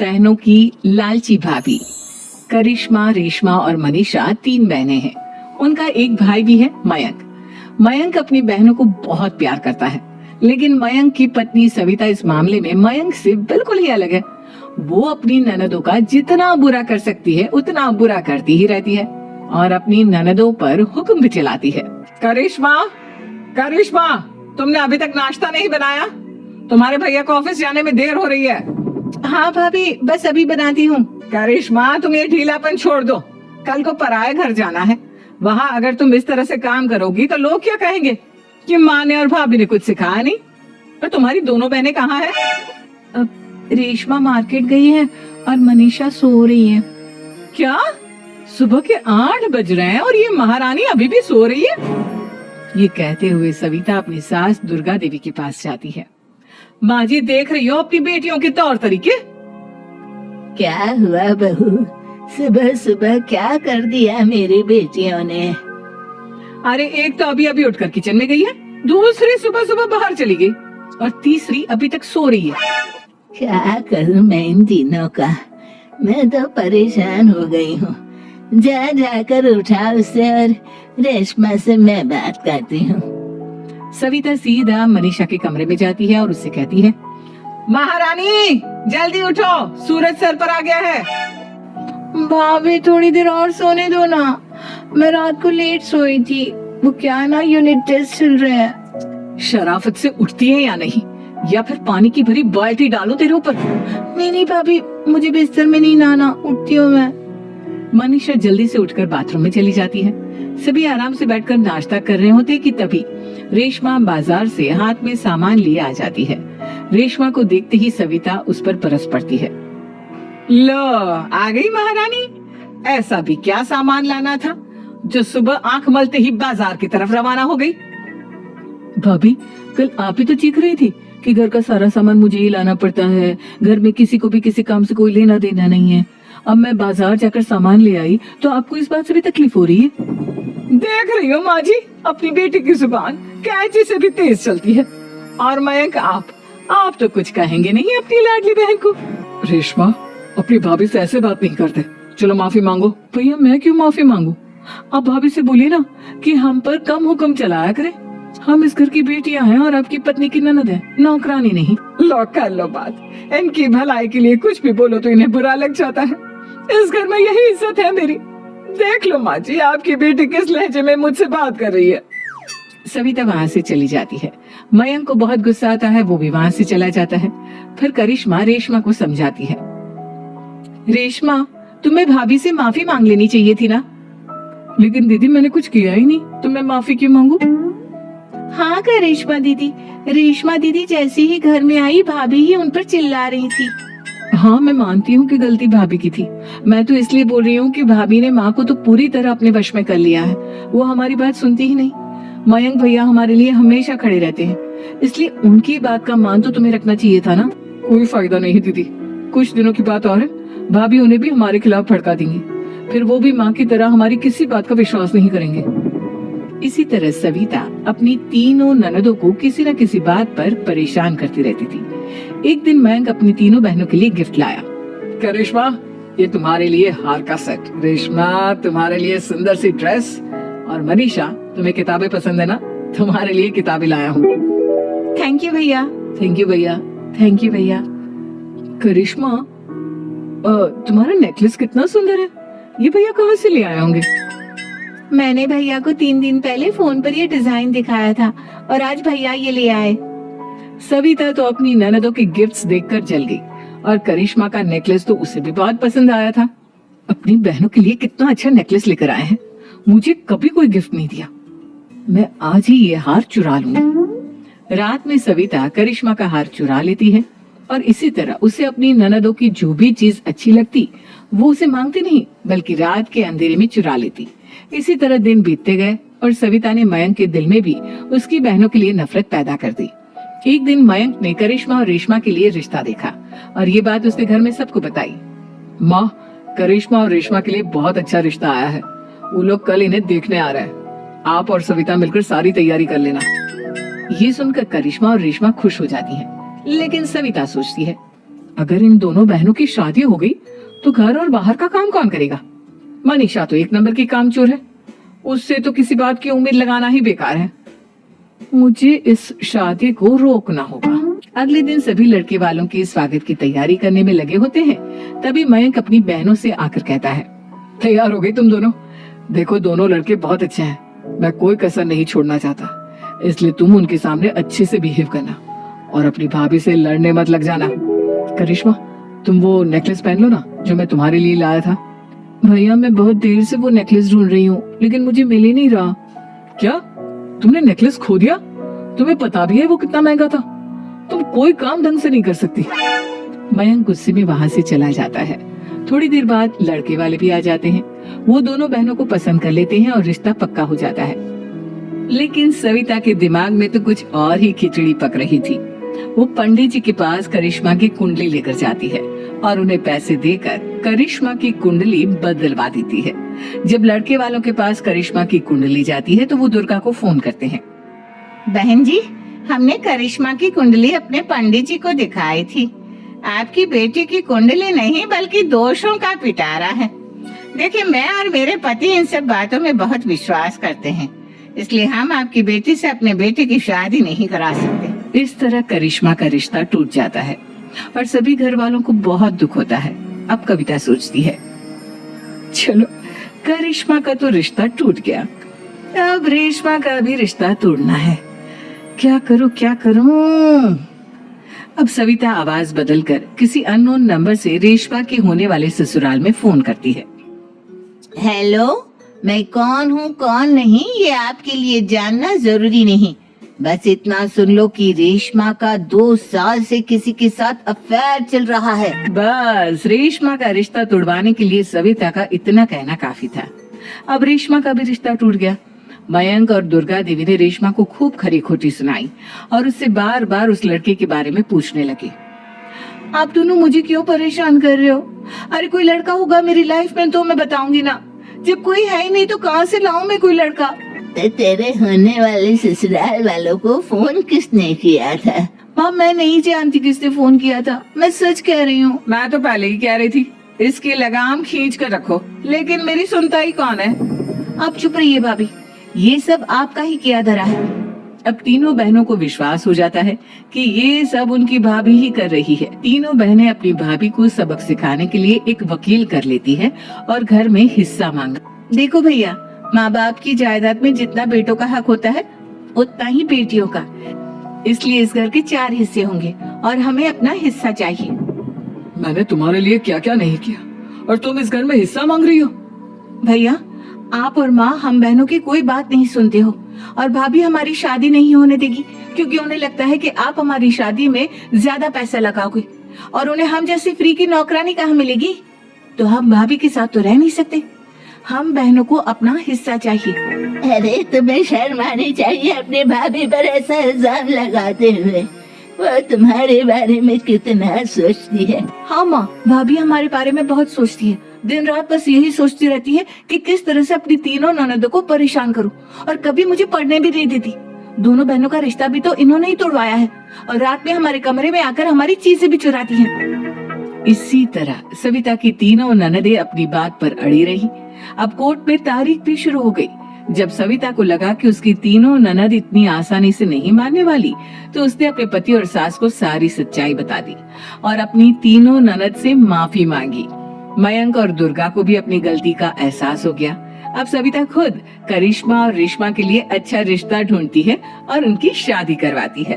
बहनों की लालची भाभी। करिश्मा, रेशमा और मनीषा 3 बहनें हैं। उनका एक भाई भी है, मयंक। मयंक अपनी बहनों को बहुत प्यार करता है, लेकिन मयंक की पत्नी सविता इस मामले में मयंक से बिल्कुल ही अलग है। वो अपनी ननदों का जितना बुरा कर सकती है उतना बुरा करती ही रहती है और अपनी ननदों पर हुक्म भी चलाती है। करिश्मा, करिश्मा, तुमने अभी तक नाश्ता नहीं बनाया? तुम्हारे भैया को ऑफिस जाने में देर हो रही है। हाँ भाभी, बस अभी बनाती हूँ। करिश्मा, तुम ये ढीलापन छोड़ दो। कल को पराये घर जाना है। वहाँ अगर तुम इस तरह से काम करोगी तो लोग क्या कहेंगे कि माँ ने और भाभी ने कुछ सिखाया नहीं। और तुम्हारी दोनों बहनें कहाँ हैं? रेशमा मार्केट गई है और मनीषा सो रही है। क्या? सुबह के 8 बज रहे हैं और ये महारानी अभी भी सो रही है? ये कहते हुए सविता अपनी सास दुर्गा देवी के पास जाती है। माँ जी, देख रही हो अपनी बेटियों के तौर तरीके? क्या हुआ बहू, सुबह सुबह क्या कर दिया मेरी बेटियों ने? अरे एक तो अभी अभी उठकर किचन में गई है, दूसरी सुबह सुबह बाहर चली गई और तीसरी अभी तक सो रही है। क्या करूं मैं इन तीनों का? मैं तो परेशान हो गई हूँ। जा जाकर उठा उसे और रेशमा से मैं बात करती हूँ। सविता सीधा मनीषा के कमरे में जाती है और उससे कहती है, महारानी जल्दी उठो, सूरज सर पर आ गया है। भाभी थोड़ी देर और सोने दो ना, मैं रात को लेट सोई थी। वो क्या है ना, यूनिट टेस्ट चल रहे हैं। शराफत से उठती है या नहीं, या फिर पानी की भरी बाल्टी डालूं तेरे ऊपर? नहीं भाभी, मुझे बिस्तर में नहीं नहाना, उठती हूँ मैं। मनीषा जल्दी से उठकर बाथरूम में चली जाती है। सभी आराम से बैठकर नाश्ता कर रहे होते कि तभी रेशमा बाजार से हाथ में सामान लिए आ जाती है। रेशमा को देखते ही सविता उस पर बरस पड़ती है। लो, आ गई महारानी। ऐसा भी क्या सामान लाना था जो सुबह आंख मलते ही बाजार की तरफ रवाना हो गई? भाभी, कल आप ही तो चीख रही थी कि घर का सारा सामान मुझे ही लाना पड़ता है, घर में किसी को भी किसी काम से कोई लेना देना नहीं है। अब मैं बाजार जाकर सामान ले आई तो आपको इस बात से भी तकलीफ हो रही है? देख रही हो माँ जी, अपनी बेटी की जुबान कैंची से भी तेज चलती है। और मयंक, आप तो कुछ कहेंगे नहीं अपनी लाडली बहन को? रेशमा, अपनी भाभी से ऐसे बात नहीं करते। चलो माफी मांगो। भैया, मैं क्यों माफी मांगू? आप भाभी से बोलिए ना कि हम पर कम हुक्म चलाया करें। हम इस घर की बेटियां हैं और आपकी पत्नी की ननद है, नौकरानी नहीं। लो कर लो बात। इनकी भलाई के लिए कुछ भी बोलो तो इन्हें बुरा लग जाता है। इस घर में यही इज्जत है मेरी। देख लो माँ जी, आपकी बेटी किस लहजे में मुझसे बात कर रही है। सविता वहाँ से चली जाती है। मयंक को बहुत गुस्सा आता है, वो भी वहाँ से चला जाता है। फिर करिश्मा रेशमा को समझाती है, रेशमा, तुम्हें भाभी से माफी मांग लेनी चाहिए थी ना। लेकिन दीदी, मैंने कुछ किया ही नहीं, तो मैं माफी क्यों मांगू? हाँ करिश्मा दीदी, रेशमा दीदी जैसे ही घर में आई भाभी ही उन पर चिल्ला रही थी। हाँ, मैं मानती हूँ कि गलती भाभी की थी। मैं तो इसलिए बोल रही हूँ कि भाभी ने माँ को तो पूरी तरह अपने वश में कर लिया है। वो हमारी बात सुनती ही नहीं। मयंक भैया हमारे लिए हमेशा खड़े रहते हैं, इसलिए उनकी बात का मान तो तुम्हें रखना चाहिए था ना। कोई फायदा नहीं दीदी, कुछ दिनों की बात और है, भाभी उन्हें भी हमारे खिलाफ भड़का देंगी। फिर वो भी माँ की तरह हमारी किसी बात का विश्वास नहीं करेंगे। इसी तरह सविता अपनी तीनों ननदों को किसी न किसी बात पर परेशान करती रहती थी। एक दिन मयंक अपनी तीनों बहनों के लिए गिफ्ट लाया। करिश्मा, ये तुम्हारे लिए हार का सेट। रेशमा, तुम्हारे लिए सुंदर सी ड्रेस। और मनीषा, तुम्हें किताबें पसंद है ना, तुम्हारे लिए किताबें लाया हूँ। थैंक यू भैया। थैंक यू भैया। थैंक यू भैया। करिश्मा, तुम्हारा नेकलेस कितना सुंदर है, ये भैया कहाँ से ले आए होंगे? मैंने भैया को 3 दिन पहले फोन पर ये डिजाइन दिखाया था और आज भैया ये ले आए। सविता तो अपनी ननदों के गिफ्ट्स देखकर जल गई और करिश्मा का नेकलेस तो उसे भी बहुत पसंद आया था। अपनी बहनों के लिए कितना अच्छा नेकलेस लेकर आए हैं, मुझे कभी कोई गिफ्ट नहीं दिया। मैं आज ही ये हार चुरा लूंगी। रात में सविता करिश्मा का हार चुरा लेती है और इसी तरह उसे अपनी ननदों की जो भी चीज अच्छी लगती वो उसे मांगती नहीं, बल्कि रात के अंधेरे में चुरा लेती। इसी तरह दिन बीतते गए और सविता ने मयंक के दिल में भी उसकी बहनों के लिए नफरत पैदा कर दी। एक दिन मयंक ने करिश्मा और रेशमा के लिए रिश्ता देखा और ये बात उसने घर में सबको बताई। माँ, करिश्मा और रेशमा के लिए बहुत अच्छा रिश्ता आया है, वो लोग कल इन्हें देखने आ रहे हैं। आप और सविता मिलकर सारी तैयारी कर लेना। ये सुनकर करिश्मा और रेशमा खुश हो जाती हैं, लेकिन सविता सोचती है, अगर इन दोनों बहनों की शादी हो गई तो घर और बाहर का काम कौन करेगा? मनीषा तो एक नंबर की कामचोर है, उससे तो किसी बात की उम्मीद लगाना ही बेकार है। मुझे इस शादी को रोकना होगा। अगले दिन सभी लड़के वालों के स्वागत की तैयारी करने में लगे होते हैं। तभी मयंक अपनी बहनों से आकर कहता है, तैयार हो गई तुम दोनों? देखो दोनों लड़के बहुत अच्छे हैं, मैं कोई कसर नहीं छोड़ना चाहता, इसलिए तुम उनके सामने अच्छे से बिहेव करना और अपनी भाभी से लड़ने मत लग जाना। करिश्मा, तुम वो नेकलेस पहन लो ना जो मैं तुम्हारे लिए लाया था। भैया मैं बहुत देर से वो नेकलेस ढूंढ रही हूँ, लेकिन मुझे मिल ही नहीं रहा। क्या तुमने नेकलेस खो दिया? तुम्हें पता भी है वो कितना महंगा था? तुम कोई काम ढंग से नहीं कर सकती। मयंक गुस्से में वहाँ से चला जाता है। थोड़ी देर बाद लड़के वाले भी आ जाते हैं। वो दोनों बहनों को पसंद कर लेते हैं और रिश्ता पक्का हो जाता है। लेकिन सविता के दिमाग में तो कुछ और ही खिचड़ी पक रही थी। वो पंडित जी के पास करिश्मा की कुंडली लेकर जाती है और उन्हें पैसे देकर करिश्मा की कुंडली बदलवा देती है। जब लड़के वालों के पास करिश्मा की कुंडली जाती है तो वो दुर्गा को फोन करते हैं। बहन जी, हमने करिश्मा की कुंडली अपने पंडित जी को दिखाई थी। आपकी बेटी की कुंडली नहीं बल्कि दोषों का पिटारा है। देखिए, मैं और मेरे पति इन सब बातों में बहुत विश्वास करते हैं, इसलिए हम आपकी बेटी से अपने बेटे की शादी नहीं करा सकते। इस तरह करिश्मा का रिश्ता टूट जाता है और सभी घर वालों को बहुत दुख होता है। अब कविता सोचती है, चलो करिश्मा का तो रिश्ता टूट गया, अब रेशमा का भी रिश्ता तोड़ना है। क्या करूं क्या करूं? अब सविता आवाज बदलकर किसी अननोन नंबर से रेशमा के होने वाले ससुराल में फोन करती है। हेलो, मैं कौन हूँ कौन नहीं ये आपके लिए जानना जरूरी नहीं। बस इतना सुन लो कि रेशमा का 2 साल से किसी के साथ अफेयर चल रहा है। बस रेशमा का रिश्ता तोड़वाने के लिए सविता का इतना कहना काफी था। अब रेशमा का भी रिश्ता टूट गया। मयंक और दुर्गा देवी ने रेशमा को खूब खरी खोटी सुनाई और उससे बार बार उस लड़के के बारे में पूछने लगे। आप दोनों मुझे क्यों परेशान कर रहे हो? अरे कोई लड़का होगा मेरी लाइफ में तो मैं बताऊंगी ना, जब कोई है ही नहीं तो कहाँ से लाऊं मैं कोई लड़का? तो तेरे होने वाले ससुराल वालों को फोन किसने किया था? माँ मैं नहीं जानती किसने फोन किया था, मैं सच कह रही हूँ। मैं तो पहले ही कह रही थी इसकी लगाम खींच कर रखो, लेकिन मेरी सुनता ही कौन है? आप चुप रहिए भाभी, ये सब आपका ही किया धरा है। अब तीनों बहनों को विश्वास हो जाता है कि ये सब उनकी भाभी ही कर रही है। तीनों बहनें अपनी भाभी को सबक सिखाने के लिए एक वकील कर लेती है और घर में हिस्सा मांगा। देखो भैया, माँ बाप की जायदाद में जितना बेटों का हक होता है उतना ही बेटियों का, इसलिए इस घर के 4 हिस्से होंगे और हमें अपना हिस्सा चाहिए। मैंने तुम्हारे लिए क्या क्या नहीं किया और तुम इस घर में हिस्सा मांग रही हो? भैया, आप और माँ हम बहनों की कोई बात नहीं सुनते हो और भाभी हमारी शादी नहीं होने देगी क्योंकि उन्हें लगता है कि आप हमारी शादी में ज्यादा पैसा लगाओगे और उन्हें हम जैसी फ्री की नौकरानी कहाँ मिलेगी। तो हम भाभी के साथ तो रह नहीं सकते, हम बहनों को अपना हिस्सा चाहिए। अरे तुम्हें शर्म आनी चाहिए अपने भाभी पर ऐसा इल्जाम लगाते हुए। वो तुम्हारे बारे में कितना सोचती है। हाँ माँ, भाभी हमारे बारे में बहुत सोचती है, दिन रात बस यही सोचती रहती है कि किस तरह से अपनी तीनों ननदों को परेशान करूं और कभी मुझे पढ़ने भी नहीं देती। दोनों बहनों का रिश्ता भी तो इन्होंने ही तोड़वाया है और रात में हमारे कमरे में आकर हमारी चीजें भी चुराती हैं। इसी तरह सविता की तीनों ननदें अपनी बात पर अड़ी रही। अब कोर्ट में तारीख भी शुरू हो गई। जब सविता को लगा कि उसकी तीनों ननद इतनी आसानी से नहीं मानने वाली, तो उसने अपने पति और सास को सारी सच्चाई बता दी और अपनी तीनों ननद से माफी मांगी। मयंक और दुर्गा को भी अपनी गलती का एहसास हो गया। अब सविता खुद करिश्मा और रेशमा के लिए अच्छा रिश्ता ढूंढती है और उनकी शादी करवाती है।